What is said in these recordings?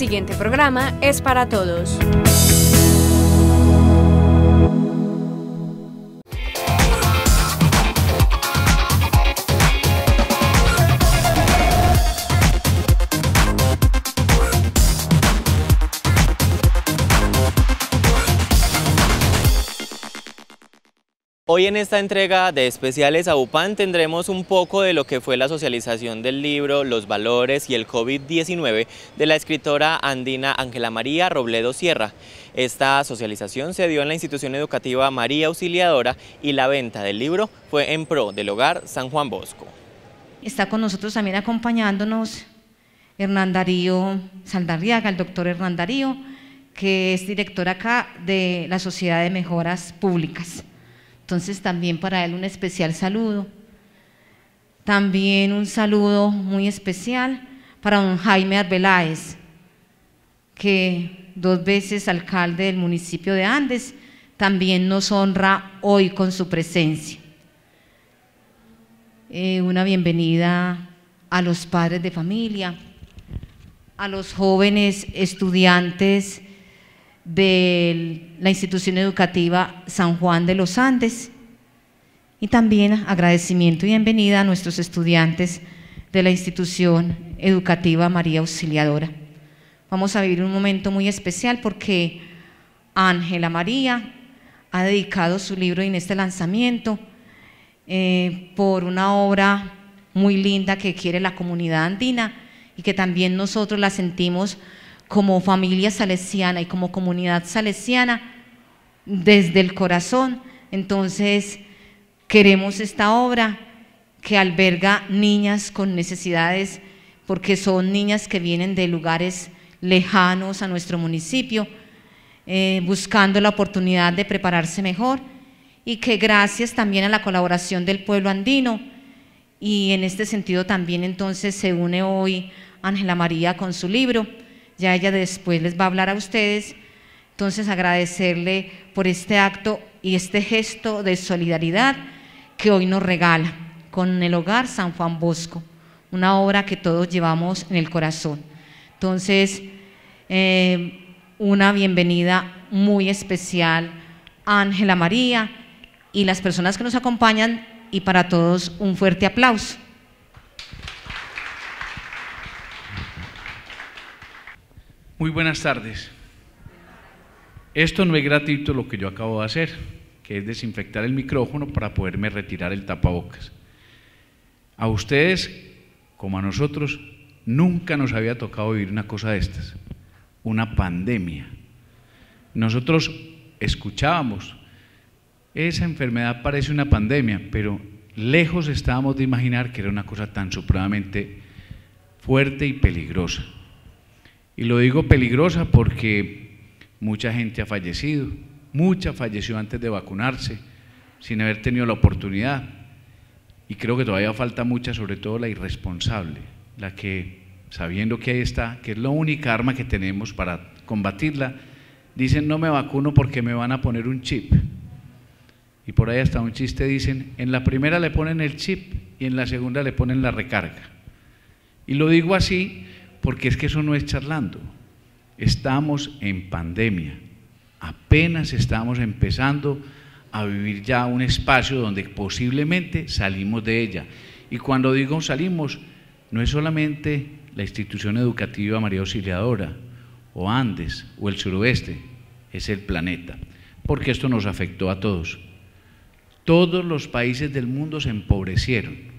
siguiente programa es para todos. Hoy en esta entrega de Especiales a UPAN tendremos un poco de lo que fue la socialización del libro Los Valores y el COVID-19 de la escritora andina Ángela María Robledo Sierra. Esta socialización se dio en la institución educativa María Auxiliadora y la venta del libro fue en pro del Hogar San Juan Bosco. Está con nosotros también acompañándonos Hernán Darío Saldarriaga, el doctor Hernán Darío, que es director acá de la Sociedad de Mejoras Públicas. Entonces también para él un especial saludo. También un saludo muy especial para don Jaime Arbeláez, que 2 veces alcalde del municipio de Andes, también nos honra hoy con su presencia. Una bienvenida a los padres de familia, a los jóvenes estudiantes de la institución educativa San Juan de los Andes, y también agradecimiento y bienvenida a nuestros estudiantes de la institución educativa María Auxiliadora. Vamos a vivir un momento muy especial porque Ángela María ha dedicado su libro en este lanzamiento por una obra muy linda que quiere la comunidad andina y que también nosotros la sentimos como familia salesiana y como comunidad salesiana desde el corazón. Entonces queremos esta obra que alberga niñas con necesidades, porque son niñas que vienen de lugares lejanos a nuestro municipio, buscando la oportunidad de prepararse mejor, y que gracias también a la colaboración del pueblo andino, y en este sentido también entonces se une hoy Ángela María con su libro. Ya ella después les va a hablar a ustedes. Entonces agradecerle por este acto y este gesto de solidaridad que hoy nos regala con el Hogar San Juan Bosco, una obra que todos llevamos en el corazón. Entonces, una bienvenida muy especial a Ángela María y las personas que nos acompañan, y para todos un fuerte aplauso. Muy buenas tardes. Esto no es gratuito lo que yo acabo de hacer, que es desinfectar el micrófono para poderme retirar el tapabocas. A ustedes, como a nosotros, nunca nos había tocado vivir una cosa de estas, una pandemia. Nosotros escuchábamos, esa enfermedad parece una pandemia, pero lejos estábamos de imaginar que era una cosa tan supremamente fuerte y peligrosa. Y lo digo peligrosa porque mucha gente ha fallecido, mucha falleció antes de vacunarse, sin haber tenido la oportunidad, y creo que todavía falta mucha, sobre todo la irresponsable, la que, sabiendo que ahí está, que es la única arma que tenemos para combatirla, dicen no me vacuno porque me van a poner un chip, y por ahí hasta un chiste dicen, en la primera le ponen el chip y en la segunda le ponen la recarga, y lo digo así porque es que eso no es charlando, estamos en pandemia, apenas estamos empezando a vivir ya un espacio donde posiblemente salimos de ella, y cuando digo salimos, no es solamente la institución educativa María Auxiliadora, o Andes, o el suroeste, es el planeta, porque esto nos afectó a todos. Todos los países del mundo se empobrecieron,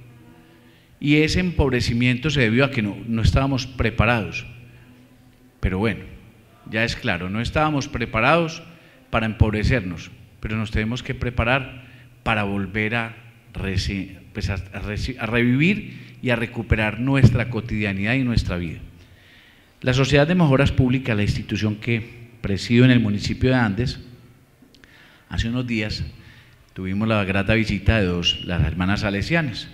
y ese empobrecimiento se debió a que no estábamos preparados. Pero bueno, ya es claro, no estábamos preparados para empobrecernos, pero nos tenemos que preparar para volver a revivir y a recuperar nuestra cotidianidad y nuestra vida. La Sociedad de Mejoras Públicas, la institución que presido en el municipio de Andes, hace unos días tuvimos la grata visita de las hermanas salesianas,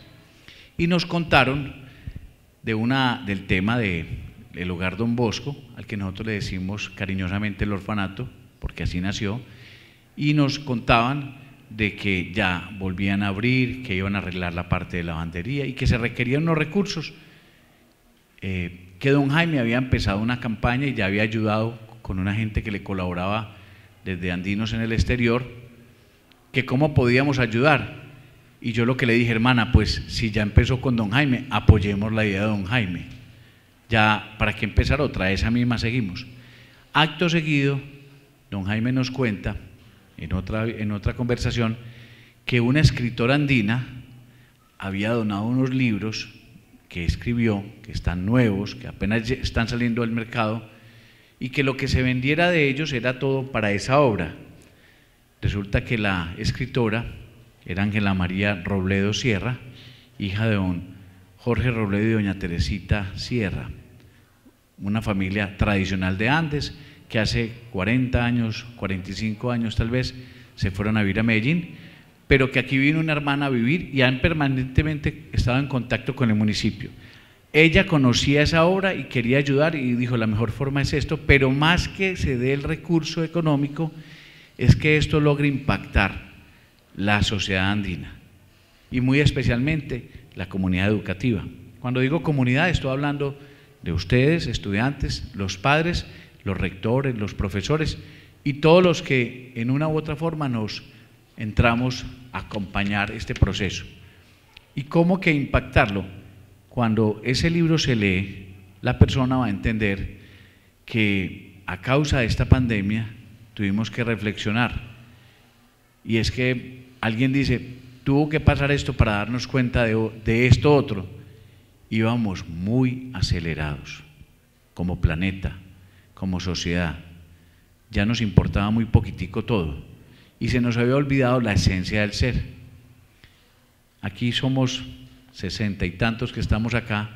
y nos contaron del tema del Hogar Don Bosco, al que nosotros le decimos cariñosamente el orfanato, porque así nació, y nos contaban de que ya volvían a abrir, que iban a arreglar la parte de lavandería y que se requerían unos recursos. que don Jaime había empezado una campaña y ya había ayudado con una gente que le colaboraba desde Andinos en el exterior, que cómo podíamos ayudar. Y yo lo que le dije, hermana, pues si ya empezó con don Jaime, apoyemos la idea de don Jaime. Ya, ¿para qué empezar otra? Esa misma seguimos. Acto seguido, don Jaime nos cuenta, en otra conversación, que una escritora andina había donado unos libros que escribió, que están nuevos, que apenas están saliendo al mercado, y que lo que se vendiera de ellos era todo para esa obra. Resulta que la escritora era Ángela María Robledo Sierra, hija de don Jorge Robledo y doña Teresita Sierra, una familia tradicional de Andes que hace 40 años, 45 años tal vez, se fueron a vivir a Medellín, pero que aquí vino una hermana a vivir y han permanentemente estado en contacto con el municipio. Ella conocía esa obra y quería ayudar y dijo, la mejor forma es esto, pero más que se dé el recurso económico, es que esto logre impactar la sociedad andina y muy especialmente la comunidad educativa. Cuando digo comunidad, estoy hablando de ustedes, estudiantes, los padres, los rectores, los profesores y todos los que en una u otra forma nos entramos a acompañar este proceso. ¿Y cómo que impactarlo? Cuando ese libro se lee, la persona va a entender que a causa de esta pandemia tuvimos que reflexionar. Y es que alguien dice, tuvo que pasar esto para darnos cuenta de esto otro. Íbamos muy acelerados como planeta, como sociedad. Ya nos importaba muy poquitico todo y se nos había olvidado la esencia del ser. Aquí somos 60 y tantos que estamos acá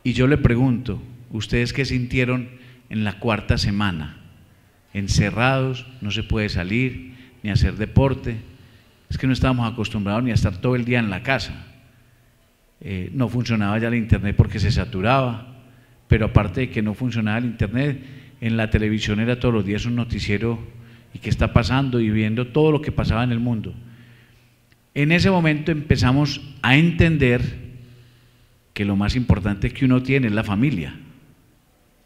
y yo le pregunto, ¿ustedes qué sintieron en la cuarta semana? Encerrados, no se puede salir ni hacer deporte, es que no estábamos acostumbrados ni a estar todo el día en la casa, no funcionaba ya el internet porque se saturaba, pero aparte de que no funcionaba el internet, en la televisión era todos los días un noticiero y qué está pasando y viendo todo lo que pasaba en el mundo. En ese momento empezamos a entender que lo más importante que uno tiene es la familia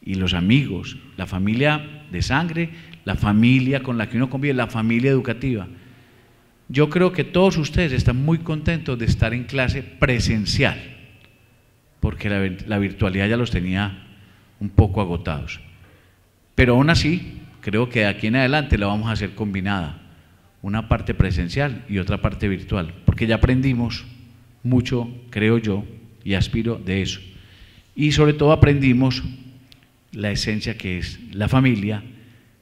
y los amigos, la familia de sangre, la familia con la que uno convive, la familia educativa. Yo creo que todos ustedes están muy contentos de estar en clase presencial, porque la virtualidad ya los tenía un poco agotados. Pero aún así, creo que de aquí en adelante la vamos a hacer combinada, una parte presencial y otra parte virtual, porque ya aprendimos mucho, creo yo, y aspiro de eso. Y sobre todo aprendimos la esencia que es la familia,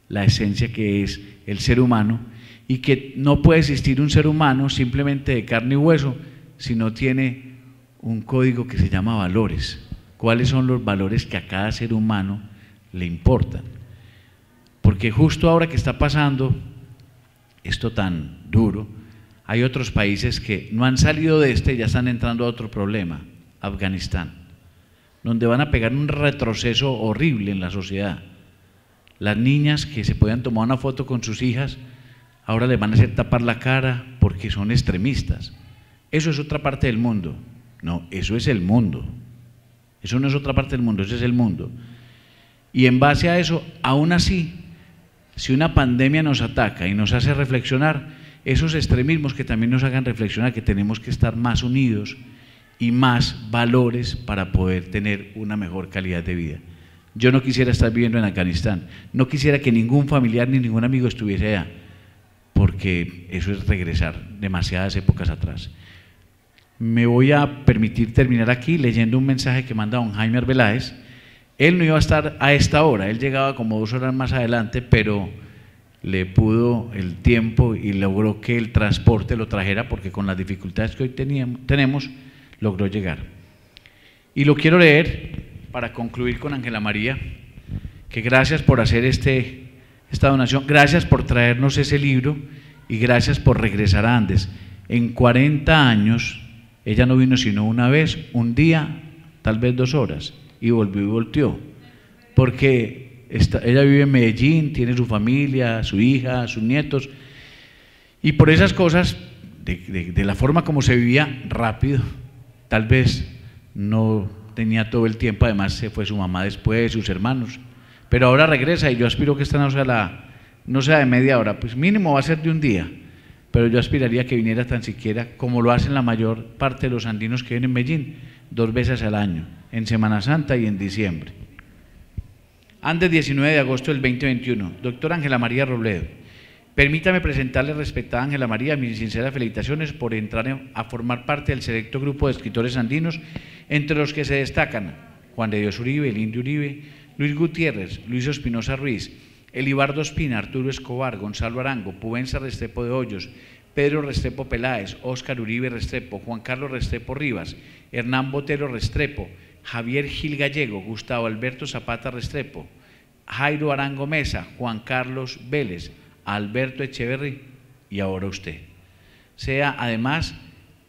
la esencia que es el ser humano, y que no puede existir un ser humano simplemente de carne y hueso si no tiene un código que se llama valores. ¿Cuáles son los valores que a cada ser humano le importan? Porque justo ahora que está pasando esto tan duro, hay otros países que no han salido de este y ya están entrando a otro problema, Afganistán, donde van a pegar un retroceso horrible en la sociedad. Las niñas que se podían tomar una foto con sus hijas, ahora les van a hacer tapar la cara porque son extremistas. Eso es otra parte del mundo. No, eso es el mundo. Eso no es otra parte del mundo, ese es el mundo. Y en base a eso, aún así, si una pandemia nos ataca y nos hace reflexionar, esos extremismos que también nos hagan reflexionar que tenemos que estar más unidos y más valores para poder tener una mejor calidad de vida. Yo no quisiera estar viviendo en Afganistán, no quisiera que ningún familiar ni ningún amigo estuviese allá, porque eso es regresar demasiadas épocas atrás. Me voy a permitir terminar aquí leyendo un mensaje que manda don Jaime Arbeláez. Él no iba a estar a esta hora, él llegaba como 2 horas más adelante, pero le pudo el tiempo y logró que el transporte lo trajera, porque con las dificultades que hoy tenemos, logró llegar. Y lo quiero leer para concluir con Ángela María, que gracias por hacer esta donación, gracias por traernos ese libro y gracias por regresar a Andes. En 40 años, ella no vino sino una vez, un día, tal vez 2 horas, y volvió y volteó, porque ella vive en Medellín, tiene su familia, su hija, sus nietos, y por esas cosas, de la forma como se vivía rápido, tal vez no tenía todo el tiempo, además se fue su mamá después, sus hermanos, pero ahora regresa y yo aspiro que esta no sea de media hora, pues mínimo va a ser de un día, pero yo aspiraría que viniera tan siquiera, como lo hacen la mayor parte de los andinos que vienen en Medellín, 2 veces al año, en Semana Santa y en diciembre. Andes 19 de agosto del 2021, doctora Ángela María Robledo. Permítame presentarle, respetada Ángela María, mis sinceras felicitaciones por entrar a formar parte del selecto grupo de escritores andinos, entre los que se destacan Juan de Dios Uribe, el Indio Uribe, Luis Gutiérrez, Luis Espinosa Ruiz, Elibardo Espina, Arturo Escobar, Gonzalo Arango, Pubenza Restrepo de Hoyos, Pedro Restrepo Peláez, Óscar Uribe Restrepo, Juan Carlos Restrepo Rivas, Hernán Botero Restrepo, Javier Gil Gallego, Gustavo Alberto Zapata Restrepo, Jairo Arango Mesa, Juan Carlos Vélez, Alberto Echeverry y ahora usted. Sea además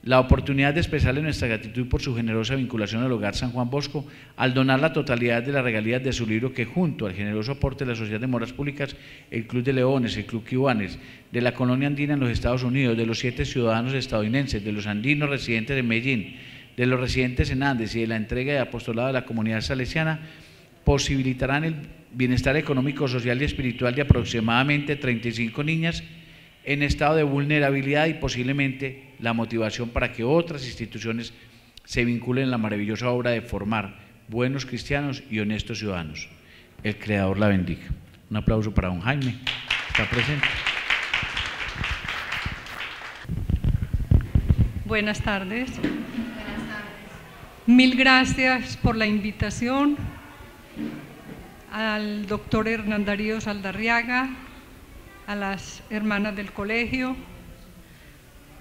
la oportunidad de expresarle nuestra gratitud por su generosa vinculación al Hogar San Juan Bosco al donar la totalidad de las regalías de su libro que junto al generoso aporte de la Sociedad de Memoras Públicas, el Club de Leones, el Club Kiwanis, de la Colonia Andina en los Estados Unidos, de los 7 ciudadanos estadounidenses, de los andinos residentes de Medellín, de los residentes en Andes y de la entrega de apostolado de la comunidad salesiana, posibilitarán el bienestar económico, social y espiritual de aproximadamente 35 niñas en estado de vulnerabilidad y posiblemente la motivación para que otras instituciones se vinculen en la maravillosa obra de formar buenos cristianos y honestos ciudadanos. El Creador la bendiga. Un aplauso para don Jaime, está presente. Buenas tardes. Mil gracias por la invitación al doctor Hernán Darío Saldarriaga, a las hermanas del colegio,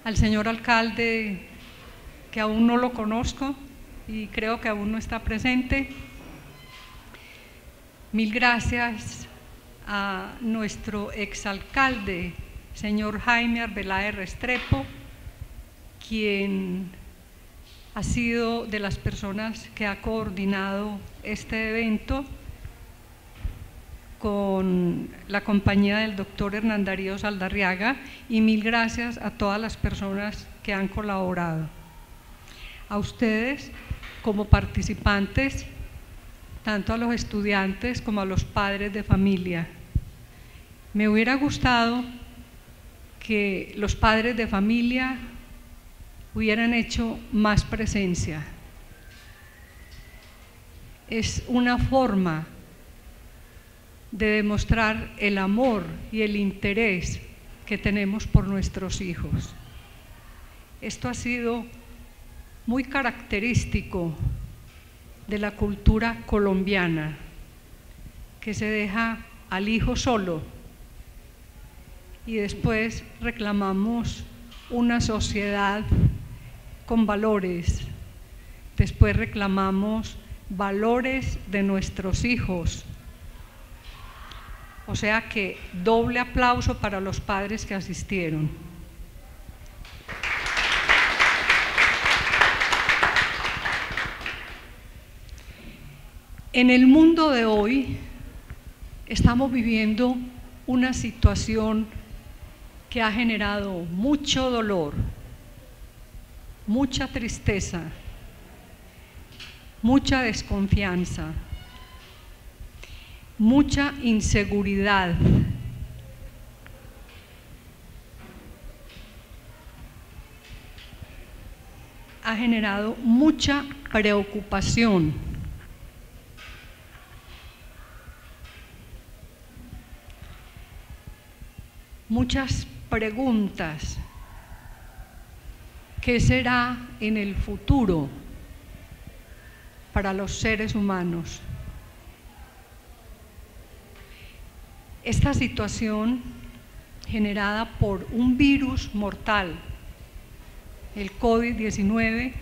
al señor alcalde, que aún no lo conozco y creo que aún no está presente. Mil gracias a nuestro exalcalde, señor Jaime Arbeláez Restrepo, quien ha sido de las personas que ha coordinado este evento con la compañía del doctor Hernán Darío Saldarriaga, y mil gracias a todas las personas que han colaborado. A ustedes como participantes, tanto a los estudiantes como a los padres de familia. Me hubiera gustado que los padres de familia hubieran hecho más presencia. Es una forma de demostrar el amor y el interés que tenemos por nuestros hijos. Esto ha sido muy característico de la cultura colombiana, que se deja al hijo solo y después reclamamos una sociedad con valores, después reclamamos valores de nuestros hijos. O sea que doble aplauso para los padres que asistieron. En el mundo de hoy estamos viviendo una situación que ha generado mucho dolor, mucha tristeza, mucha desconfianza, mucha inseguridad. Ha generado mucha preocupación. Muchas preguntas. ¿Qué será en el futuro para los seres humanos? Esta situación generada por un virus mortal, el COVID-19,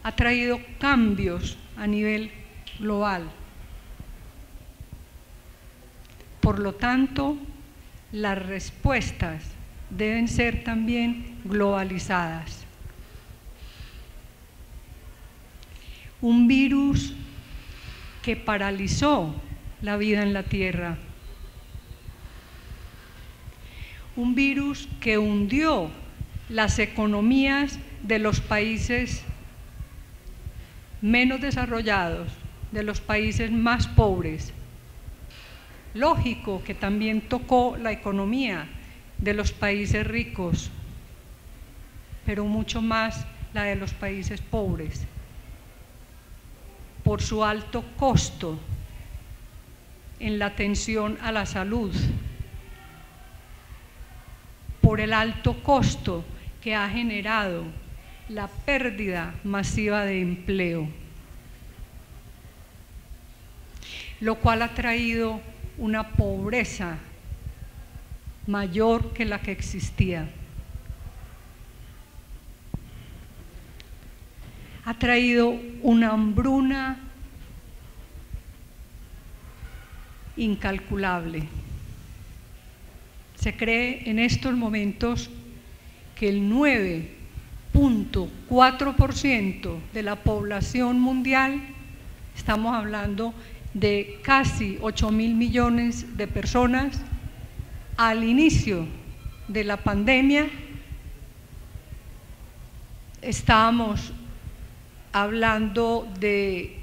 ha traído cambios a nivel global. Por lo tanto, las respuestas deben ser también globalizadas. Un virus que paralizó la vida en la tierra. Un virus que hundió las economías de los países menos desarrollados, de los países más pobres. Lógico que también tocó la economía de los países ricos, pero mucho más la de los países pobres, por su alto costo en la atención a la salud, por el alto costo que ha generado la pérdida masiva de empleo, lo cual ha traído una pobreza mayor que la que existía. Ha traído una hambruna incalculable. Se cree en estos momentos que el 9.4% de la población mundial, estamos hablando de casi 8.000 millones de personas, al inicio de la pandemia estábamos hablando de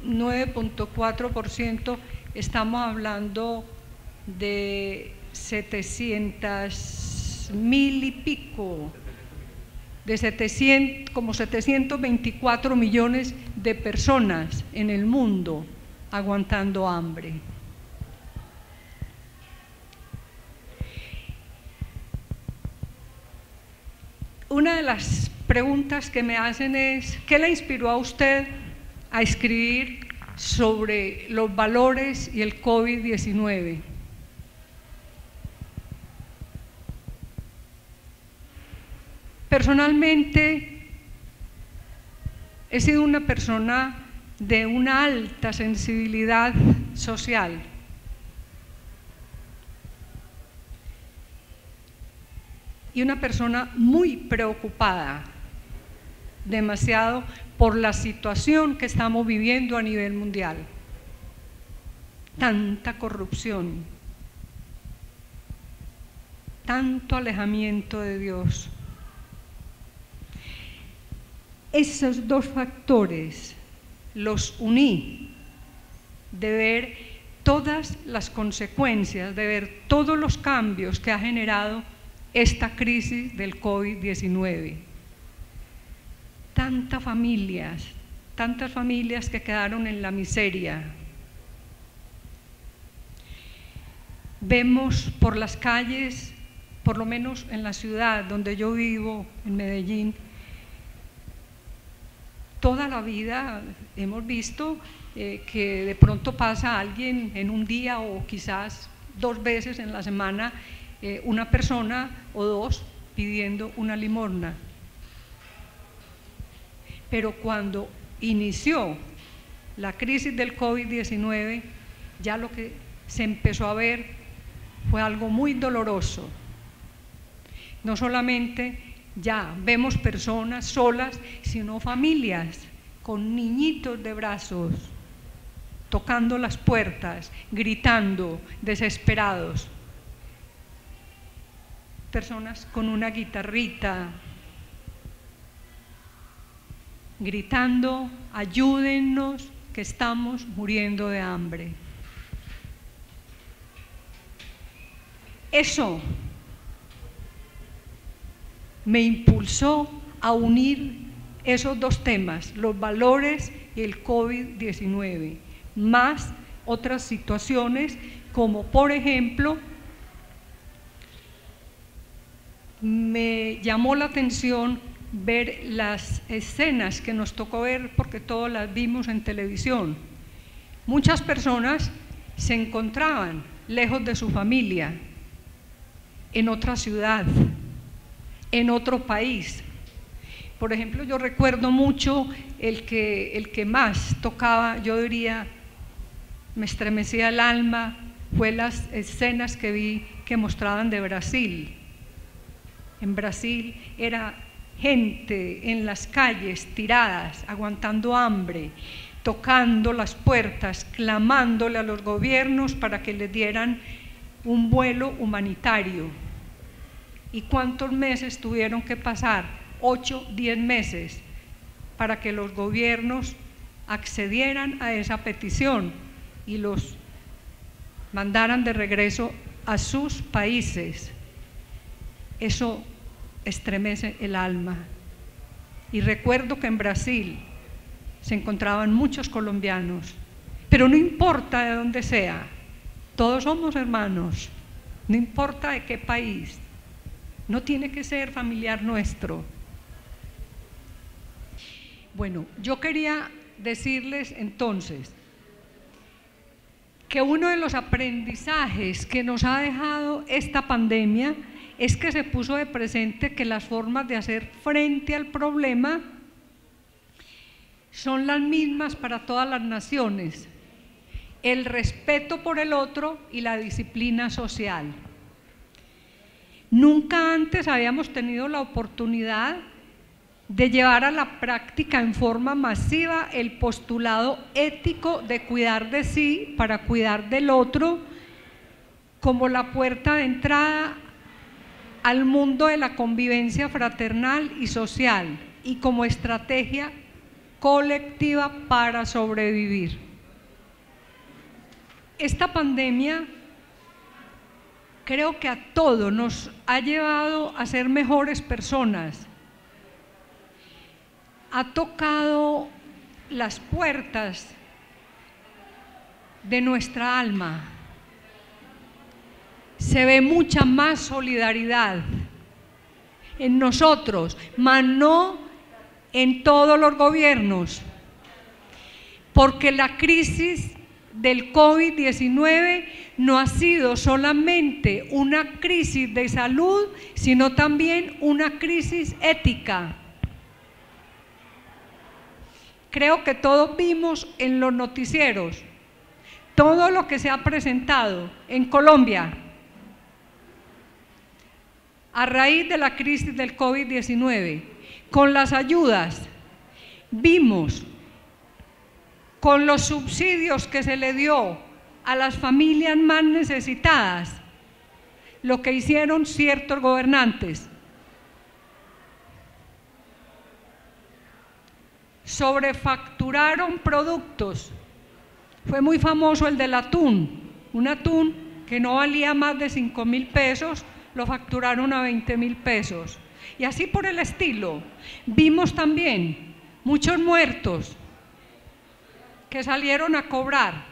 9.4%, estamos hablando de 700.000 y pico, de como 724 millones de personas en el mundo aguantando hambre. Una de las preguntas que me hacen es, ¿qué le inspiró a usted a escribir sobre los valores y el COVID-19? Personalmente, he sido una persona de una alta sensibilidad social. Y una persona muy preocupada, demasiado, por la situación que estamos viviendo a nivel mundial. Tanta corrupción, tanto alejamiento de Dios. Esos dos factores los uní, de ver todas las consecuencias, de ver todos los cambios que ha generado esta crisis del COVID-19. Tantas familias que quedaron en la miseria. Vemos por las calles, por lo menos en la ciudad donde yo vivo, en Medellín, toda la vida hemos visto que de pronto pasa alguien en un día o quizás 2 veces en la semana, una persona o 2 pidiendo una limosna. Pero cuando inició la crisis del COVID-19, ya lo que se empezó a ver fue algo muy doloroso. No solamente ya vemos personas solas, sino familias con niñitos de brazos, tocando las puertas, gritando, desesperados. Personas con una guitarrita, gritando, ayúdennos, que estamos muriendo de hambre. Eso me impulsó a unir esos 2 temas, los valores y el COVID-19, más otras situaciones como, por ejemplo, me llamó la atención ver las escenas que nos tocó ver, porque todas las vimos en televisión. Muchas personas se encontraban lejos de su familia, en otra ciudad, en otro país. Por ejemplo, yo recuerdo mucho el que más tocaba, yo diría, me estremecía el alma, fue las escenas que vi que mostraban de Brasil. En Brasil era gente en las calles tiradas, aguantando hambre, tocando las puertas, clamándole a los gobiernos para que les dieran un vuelo humanitario. ¿Y cuántos meses tuvieron que pasar? 8, 10 meses para que los gobiernos accedieran a esa petición y los mandaran de regreso a sus países. Eso estremece el alma. Y recuerdo que en Brasil se encontraban muchos colombianos, pero no importa de dónde sea, todos somos hermanos, no importa de qué país, no tiene que ser familiar nuestro. Bueno, yo quería decirles entonces que uno de los aprendizajes que nos ha dejado esta pandemia es que se puso de presente que las formas de hacer frente al problema son las mismas para todas las naciones: el respeto por el otro y la disciplina social. Nunca antes habíamos tenido la oportunidad de llevar a la práctica en forma masiva el postulado ético de cuidar de sí para cuidar del otro como la puerta de entrada al mundo de la convivencia fraternal y social y como estrategia colectiva para sobrevivir. Esta pandemia creo que a todos nos ha llevado a ser mejores personas. Ha tocado las puertas de nuestra alma. Se ve mucha más solidaridad en nosotros, mas no en todos los gobiernos, porque la crisis del COVID-19 no ha sido solamente una crisis de salud, sino también una crisis ética. Creo que todos vimos en los noticieros todo lo que se ha presentado en Colombia a raíz de la crisis del COVID-19, con las ayudas. Vimos con los subsidios que se le dio a las familias más necesitadas lo que hicieron ciertos gobernantes. Sobrefacturaron productos. Fue muy famoso el del atún, un atún que no valía más de 5.000 pesos, lo facturaron a 20.000 pesos. Y así por el estilo. Vimos también muchos muertos que salieron a cobrar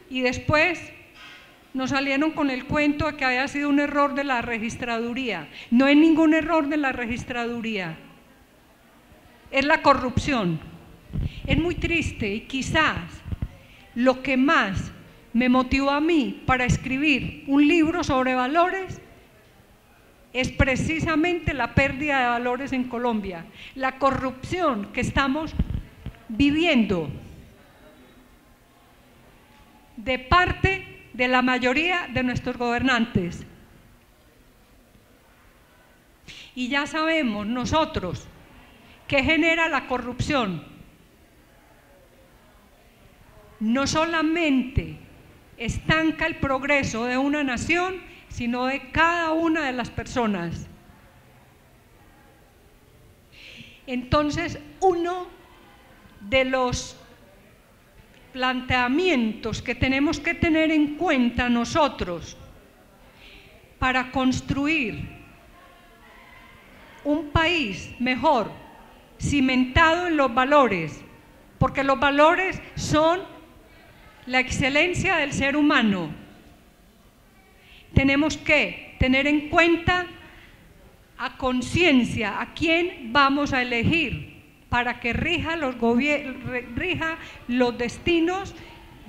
y después nos salieron con el cuento de que había sido un error de la registraduría. No hay ningún error de la registraduría. Es la corrupción. Es muy triste y quizás lo que más me motivó a mí para escribir un libro sobre valores es precisamente la pérdida de valores en Colombia, la corrupción que estamos viviendo de parte de la mayoría de nuestros gobernantes. Y ya sabemos nosotros ¿qué genera la corrupción? No solamente estanca el progreso de una nación, sino de cada una de las personas. Entonces, uno de los planteamientos que tenemos que tener en cuenta nosotros para construir un país mejor, cimentado en los valores, porque los valores son la excelencia del ser humano. Tenemos que tener en cuenta a conciencia a quién vamos a elegir para que rija los destinos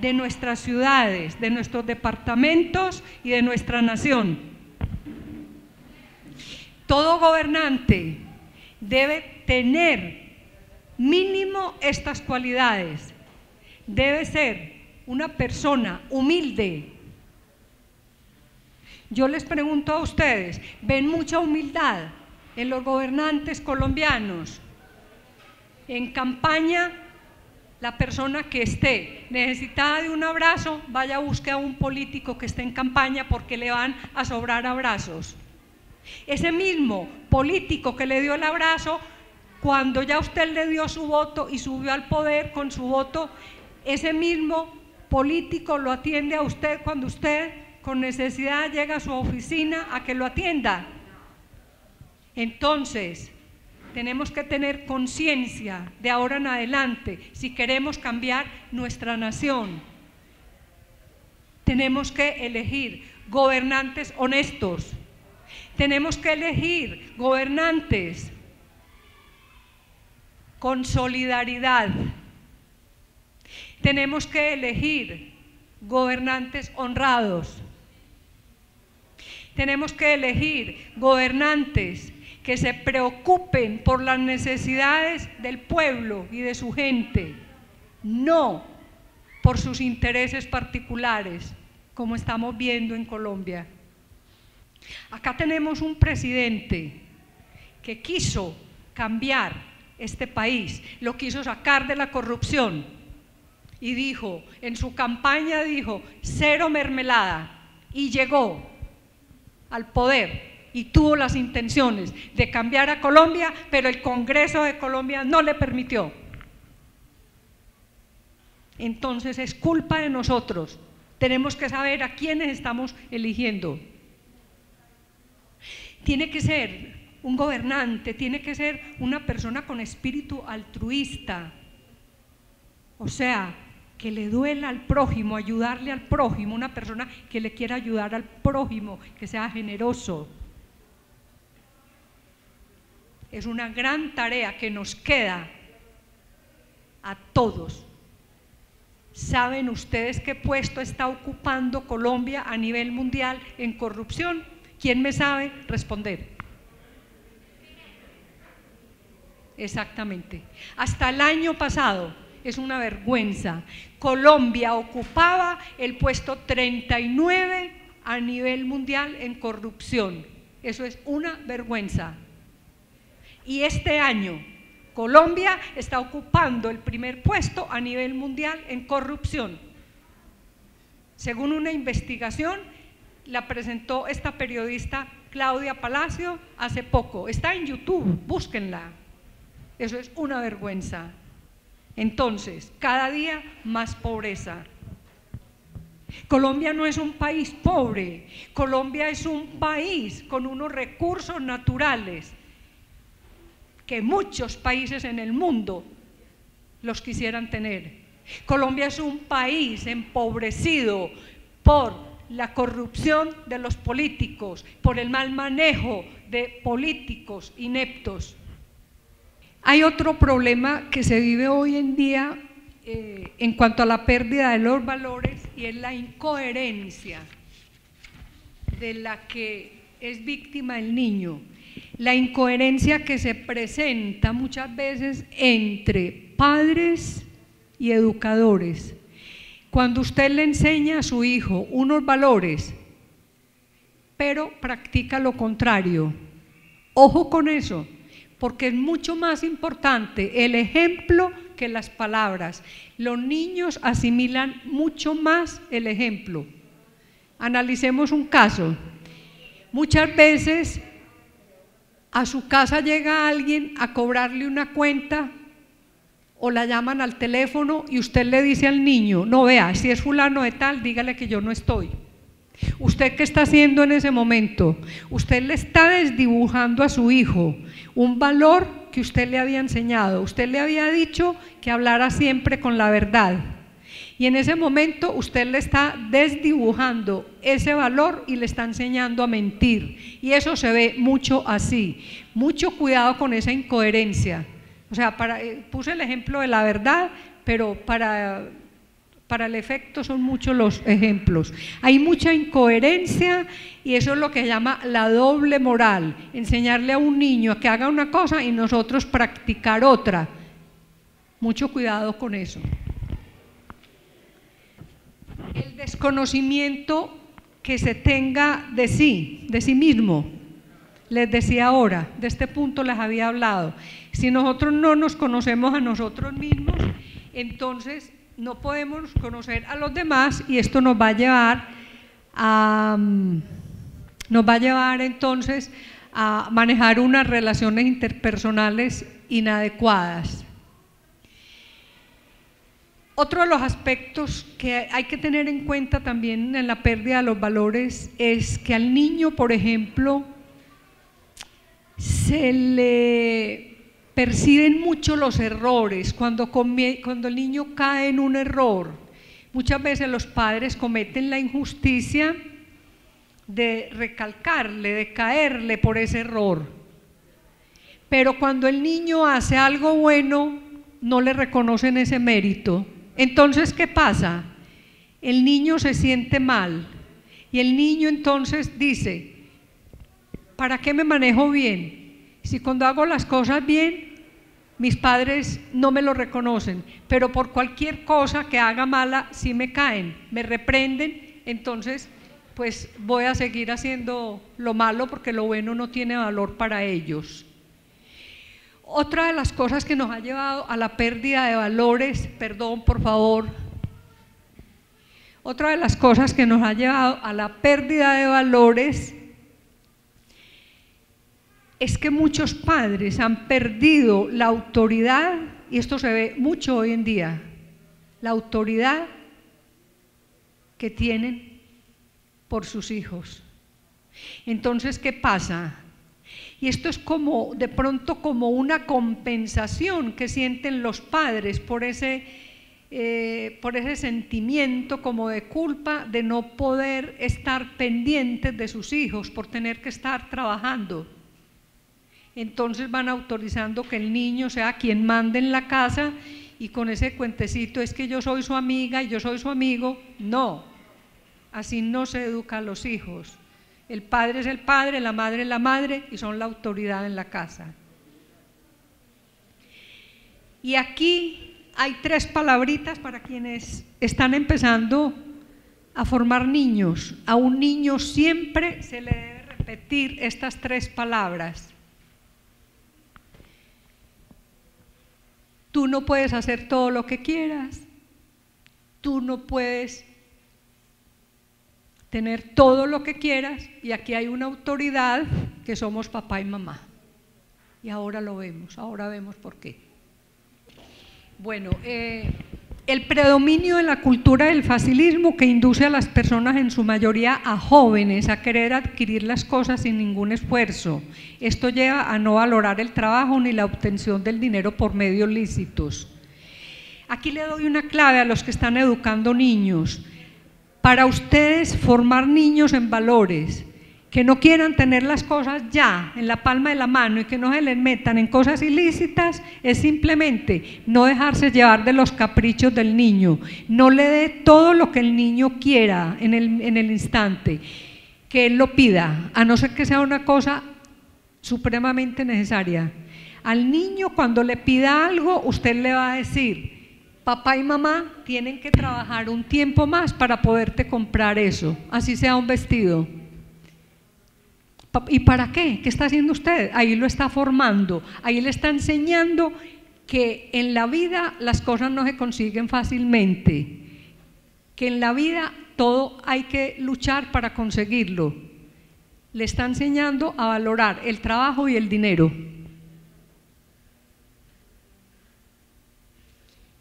de nuestras ciudades, de nuestros departamentos y de nuestra nación. Todo gobernante debe tener mínimo estas cualidades. Debe ser una persona humilde. Yo les pregunto a ustedes, ¿ven mucha humildad en los gobernantes colombianos? En campaña, la persona que esté necesitada de un abrazo, vaya a buscar a un político que esté en campaña porque le van a sobrar abrazos. Ese mismo político que le dio el abrazo, cuando ya usted le dio su voto y subió al poder con su voto, ese mismo político lo atiende a usted cuando usted con necesidad llega a su oficina a que lo atienda. Entonces, tenemos que tener conciencia de ahora en adelante si queremos cambiar nuestra nación. Tenemos que elegir gobernantes honestos. Tenemos que elegir gobernantes con solidaridad. Tenemos que elegir gobernantes honrados. Tenemos que elegir gobernantes que se preocupen por las necesidades del pueblo y de su gente, no por sus intereses particulares, como estamos viendo en Colombia. Acá tenemos un presidente que quiso cambiar este país, lo quiso sacar de la corrupción y dijo, en su campaña dijo, cero mermelada, y llegó al poder y tuvo las intenciones de cambiar a Colombia, pero el Congreso de Colombia no le permitió. Entonces es culpa de nosotros, tenemos que saber a quiénes estamos eligiendo. Tiene que ser un gobernante, tiene que ser una persona con espíritu altruista, o sea, que le duela al prójimo, ayudarle al prójimo, una persona que le quiera ayudar al prójimo, que sea generoso. Es una gran tarea que nos queda a todos. ¿Saben ustedes qué puesto está ocupando Colombia a nivel mundial en corrupción? ¿Quién me sabe responder? Exactamente. Hasta el año pasado, es una vergüenza, Colombia ocupaba el puesto 39 a nivel mundial en corrupción. Eso es una vergüenza. Y este año, Colombia está ocupando el primer puesto a nivel mundial en corrupción. Según una investigación, la presentó esta periodista Claudia Palacio hace poco. Está en YouTube, búsquenla. Eso es una vergüenza. Entonces, cada día más pobreza. Colombia no es un país pobre, Colombia es un país con unos recursos naturales que muchos países en el mundo los quisieran tener. Colombia es un país empobrecido por la corrupción de los políticos, por el mal manejo de políticos ineptos. Hay otro problema que se vive hoy en día en cuanto a la pérdida de los valores, y es la incoherencia de la que es víctima el niño. La incoherencia que se presenta muchas veces entre padres y educadores. Cuando usted le enseña a su hijo unos valores, pero practica lo contrario, ojo con eso, porque es mucho más importante el ejemplo que las palabras. Los niños asimilan mucho más el ejemplo. Analicemos un caso. Muchas veces a su casa llega alguien a cobrarle una cuenta o la llaman al teléfono y usted le dice al niño, no, vea, si es fulano de tal, dígale que yo no estoy. ¿Usted qué está haciendo en ese momento? Usted le está desdibujando a su hijo un valor que usted le había enseñado. Usted le había dicho que hablara siempre con la verdad. Y en ese momento usted le está desdibujando ese valor y le está enseñando a mentir. Y eso se ve mucho así. Mucho cuidado con esa incoherencia. O sea, puse el ejemplo de la verdad, pero para el efecto son muchos los ejemplos. Hay mucha incoherencia y eso es lo que se llama la doble moral. Enseñarle a un niño a que haga una cosa y nosotros practicar otra. Mucho cuidado con eso. El desconocimiento que se tenga de sí mismo. Les decía ahora, de este punto les había hablado. Si nosotros no nos conocemos a nosotros mismos, entonces no podemos conocer a los demás y esto nos va a llevar entonces a manejar unas relaciones interpersonales inadecuadas. Otro de los aspectos que hay que tener en cuenta también en la pérdida de los valores es que al niño, por ejemplo, se le perciben mucho los errores. Cuando el niño cae en un error, muchas veces los padres cometen la injusticia de recalcarle, de caerle por ese error. Pero cuando el niño hace algo bueno, no le reconocen ese mérito. Entonces, ¿qué pasa? El niño se siente mal y el niño entonces dice: ¿para qué me manejo bien? Si cuando hago las cosas bien, mis padres no me lo reconocen, pero por cualquier cosa que haga mala, sí me caen, me reprenden, entonces pues voy a seguir haciendo lo malo porque lo bueno no tiene valor para ellos. Otra de las cosas que nos ha llevado a la pérdida de valores, perdón, por favor. Otra de las cosas que nos ha llevado a la pérdida de valores es que muchos padres han perdido la autoridad, y esto se ve mucho hoy en día, la autoridad que tienen por sus hijos. Entonces, ¿qué pasa? Y esto es como, de pronto, como una compensación que sienten los padres por ese sentimiento como de culpa de no poder estar pendientes de sus hijos, por tener que estar trabajando. Entonces van autorizando que el niño sea quien mande en la casa, y con ese cuentecito es que yo soy su amiga y yo soy su amigo. No, así no se educa a los hijos. El padre es el padre, la madre es la madre, y son la autoridad en la casa. Y aquí hay 3 palabritas para quienes están empezando a formar niños. A un niño siempre se le debe repetir estas 3 palabras. Tú no puedes hacer todo lo que quieras, tú no puedes tener todo lo que quieras, y aquí hay una autoridad que somos papá y mamá. Y ahora lo vemos, ahora vemos por qué. Bueno, el predominio de la cultura del facilismo, que induce a las personas, en su mayoría a jóvenes, a querer adquirir las cosas sin ningún esfuerzo. Esto lleva a no valorar el trabajo ni la obtención del dinero por medios lícitos. Aquí le doy una clave a los que están educando niños. Para ustedes formar niños en valores, que no quieran tener las cosas ya en la palma de la mano y que no se les metan en cosas ilícitas, es simplemente no dejarse llevar de los caprichos del niño. No le dé todo lo que el niño quiera en el instante, que él lo pida, a no ser que sea una cosa supremamente necesaria. Al niño, cuando le pida algo, usted le va a decir: papá y mamá tienen que trabajar un tiempo más para poderte comprar eso, así sea un vestido. ¿Y para qué? ¿Qué está haciendo usted? Ahí lo está formando, ahí le está enseñando que en la vida las cosas no se consiguen fácilmente, que en la vida todo hay que luchar para conseguirlo. Le está enseñando a valorar el trabajo y el dinero.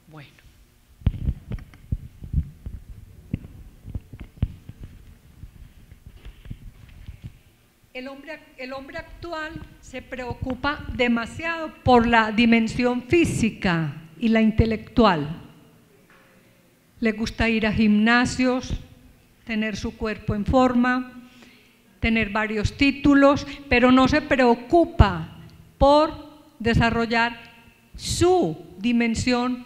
Bueno. El hombre actual se preocupa demasiado por la dimensión física y la intelectual. Le gusta ir a gimnasios, tener su cuerpo en forma, tener varios títulos, pero no se preocupa por desarrollar su dimensión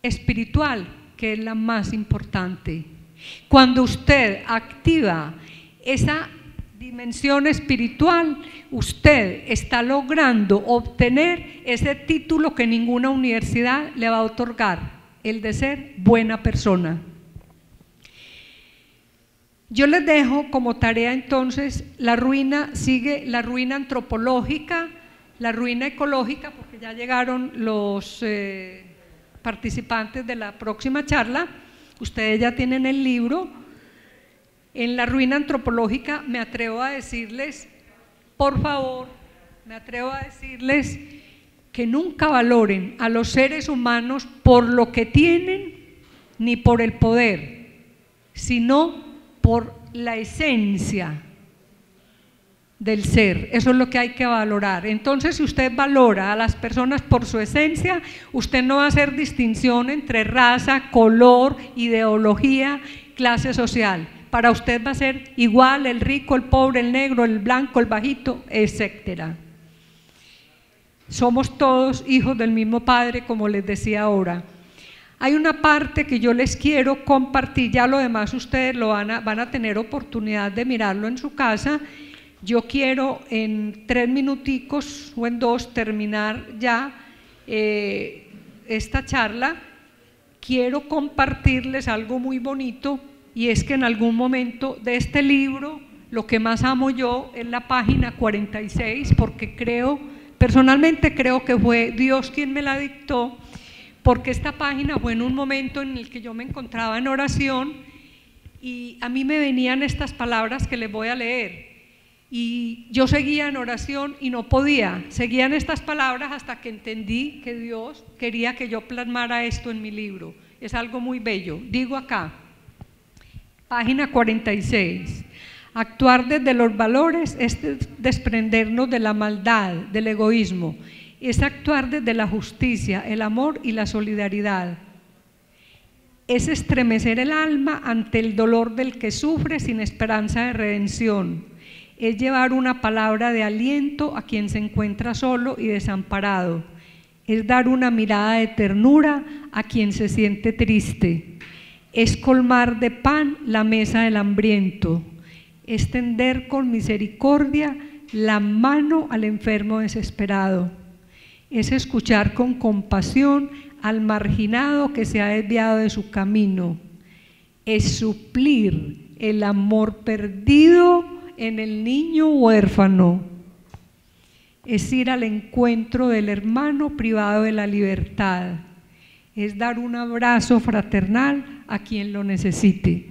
espiritual, que es la más importante. Cuando usted activa esa dimensión espiritual, usted está logrando obtener ese título que ninguna universidad le va a otorgar, el de ser buena persona. Yo les dejo como tarea entonces la ruina, sigue la ruina antropológica, la ruina ecológica, porque ya llegaron los participantes de la próxima charla, ustedes ya tienen el libro. En la ruina antropológica me atrevo a decirles por favor, me atrevo a decirles que nunca valoren a los seres humanos por lo que tienen ni por el poder, sino por la esencia del ser. Eso es lo que hay que valorar. Entonces, si usted valora a las personas por su esencia, usted no va a hacer distinción entre raza, color, ideología, clase social. Para usted va a ser igual el rico, el pobre, el negro, el blanco, el bajito, etcétera. Somos todos hijos del mismo Padre, como les decía ahora. Hay una parte que yo les quiero compartir, ya lo demás ustedes lo van a tener oportunidad de mirarlo en su casa. Yo quiero en 3 minuticos o en 2 terminar ya esta charla. Quiero compartirles algo muy bonito, y es que en algún momento de este libro lo que más amo yo es la página 46, porque personalmente creo que fue Dios quien me la dictó, porque esta página fue en un momento en el que yo me encontraba en oración y a mí me venían estas palabras que les voy a leer. Y yo seguía en oración y no podía, seguían estas palabras hasta que entendí que Dios quería que yo plasmara esto en mi libro. Es algo muy bello. Digo acá, página 46, actuar desde los valores es desprendernos de la maldad, del egoísmo, es actuar desde la justicia, el amor y la solidaridad. Es estremecer el alma ante el dolor del que sufre sin esperanza de redención. Es llevar una palabra de aliento a quien se encuentra solo y desamparado. Es dar una mirada de ternura a quien se siente triste. Es colmar de pan la mesa del hambriento. Es tender con misericordia la mano al enfermo desesperado. Es escuchar con compasión al marginado que se ha desviado de su camino. Es suplir el amor perdido en el niño huérfano. Es ir al encuentro del hermano privado de la libertad. Es dar un abrazo fraternal a quien lo necesite.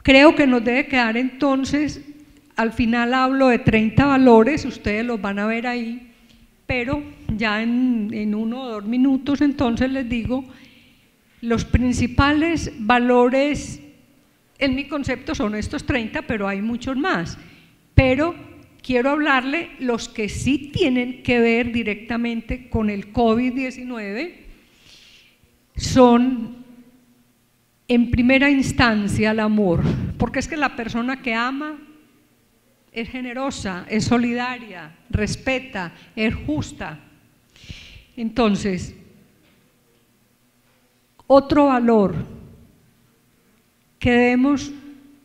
Creo que nos debe quedar entonces, al final hablo de 30 valores, ustedes los van a ver ahí, pero ya en 1 o 2 minutos entonces les digo. Los principales valores en mi concepto son estos 30, pero hay muchos más. Pero quiero hablarle los que sí tienen que ver directamente con el COVID-19. Son, en primera instancia, el amor, porque es que la persona que ama es generosa, es solidaria, respeta, es justa. Entonces, otro valor que debemos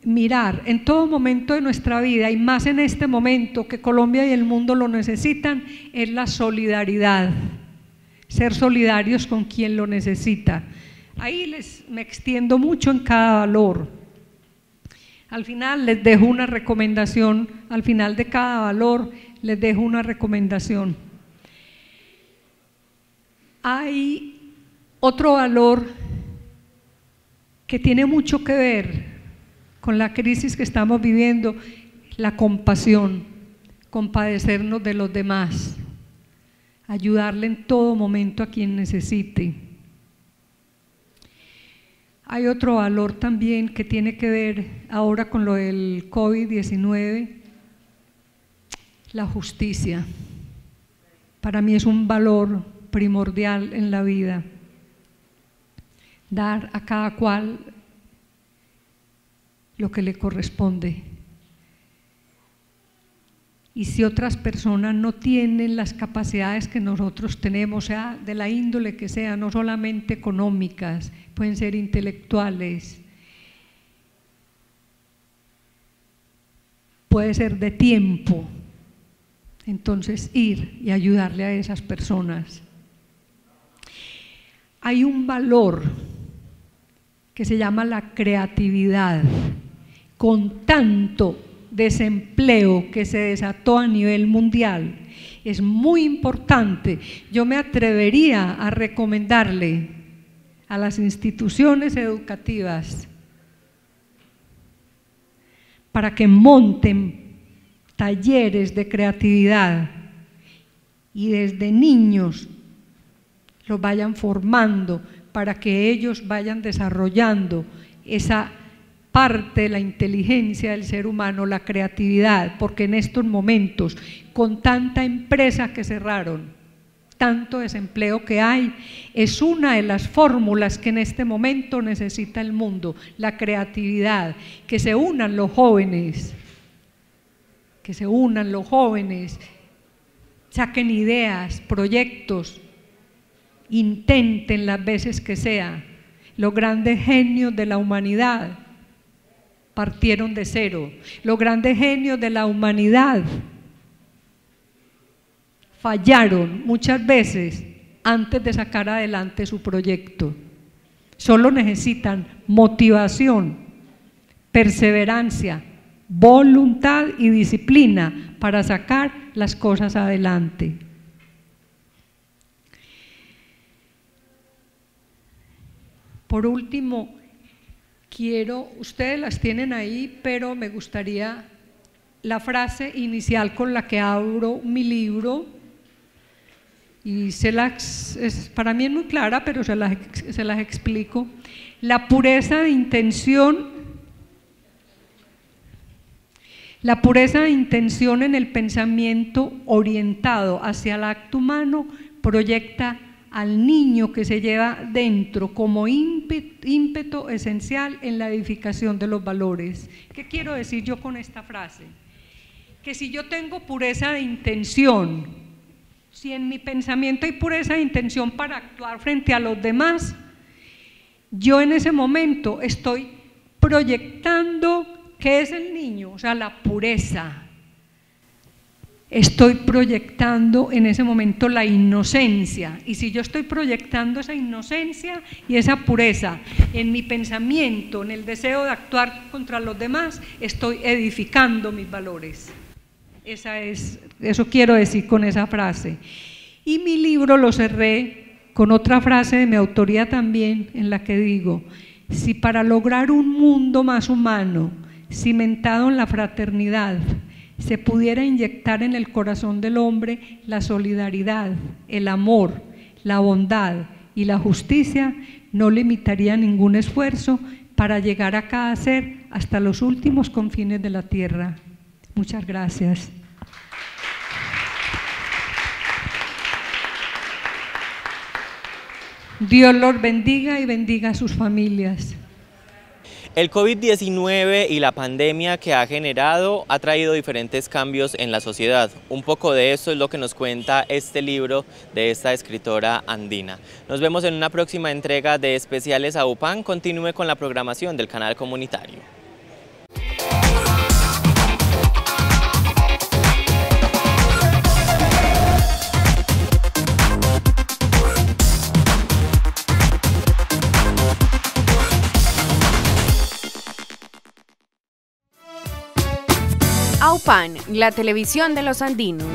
mirar en todo momento de nuestra vida, y más en este momento que Colombia y el mundo lo necesitan, es la solidaridad. Ser solidarios con quien lo necesita. Ahí me extiendo mucho en cada valor. Al final les dejo una recomendación, al final de cada valor les dejo una recomendación. Hay otro valor que tiene mucho que ver con la crisis que estamos viviendo, la compasión, compadecernos de los demás, ayudarle en todo momento a quien necesite. Hay otro valor también que tiene que ver ahora con lo del COVID-19, la justicia. Para mí es un valor primordial en la vida. Dar a cada cual lo que le corresponde. Y si otras personas no tienen las capacidades que nosotros tenemos, sea de la índole que sea, no solamente económicas, pueden ser intelectuales, puede ser de tiempo, entonces ir y ayudarle a esas personas. Hay un valor que se llama la creatividad. Con tanto desempleo que se desató a nivel mundial, es muy importante. Yo me atrevería a recomendarle a las instituciones educativas para que monten talleres de creatividad y desde niños los vayan formando para que ellos vayan desarrollando esa parte de la inteligencia del ser humano, la creatividad, porque en estos momentos, con tanta empresa que cerraron, tanto desempleo que hay, es una de las fórmulas que en este momento necesita el mundo, la creatividad, que se unan los jóvenes, saquen ideas, proyectos, intenten las veces que sea. Los grandes genios de la humanidad partieron de cero. Los grandes genios de la humanidad fallaron muchas veces antes de sacar adelante su proyecto. Solo necesitan motivación, perseverancia, voluntad y disciplina para sacar las cosas adelante. Por último, ustedes las tienen ahí, pero me gustaría la frase inicial con la que abro mi libro, y para mí es muy clara, pero se las explico. La pureza de intención en el pensamiento orientado hacia el acto humano proyecta al niño que se lleva dentro como ímpetu esencial en la edificación de los valores. ¿Qué quiero decir yo con esta frase? Que si yo tengo pureza de intención, si en mi pensamiento hay pureza de intención para actuar frente a los demás, yo en ese momento estoy proyectando ¿qué es el niño? O sea, la pureza. Estoy proyectando en ese momento la inocencia, y si yo estoy proyectando esa inocencia y esa pureza en mi pensamiento, en el deseo de actuar contra los demás, estoy edificando mis valores. Eso quiero decir con esa frase. Y mi libro lo cerré con otra frase de mi autoría también, en la que digo: si para lograr un mundo más humano, cimentado en la fraternidad, se pudiera inyectar en el corazón del hombre la solidaridad, el amor, la bondad y la justicia, no limitaría ningún esfuerzo para llegar a cada ser hasta los últimos confines de la tierra. Muchas gracias. Dios los bendiga y bendiga a sus familias. El COVID-19 y la pandemia que ha generado ha traído diferentes cambios en la sociedad. Un poco de esto es lo que nos cuenta este libro de esta escritora andina. Nos vemos en una próxima entrega de Especiales AUPAN. Continúe con la programación del canal comunitario. AUPAN, la televisión de los andinos.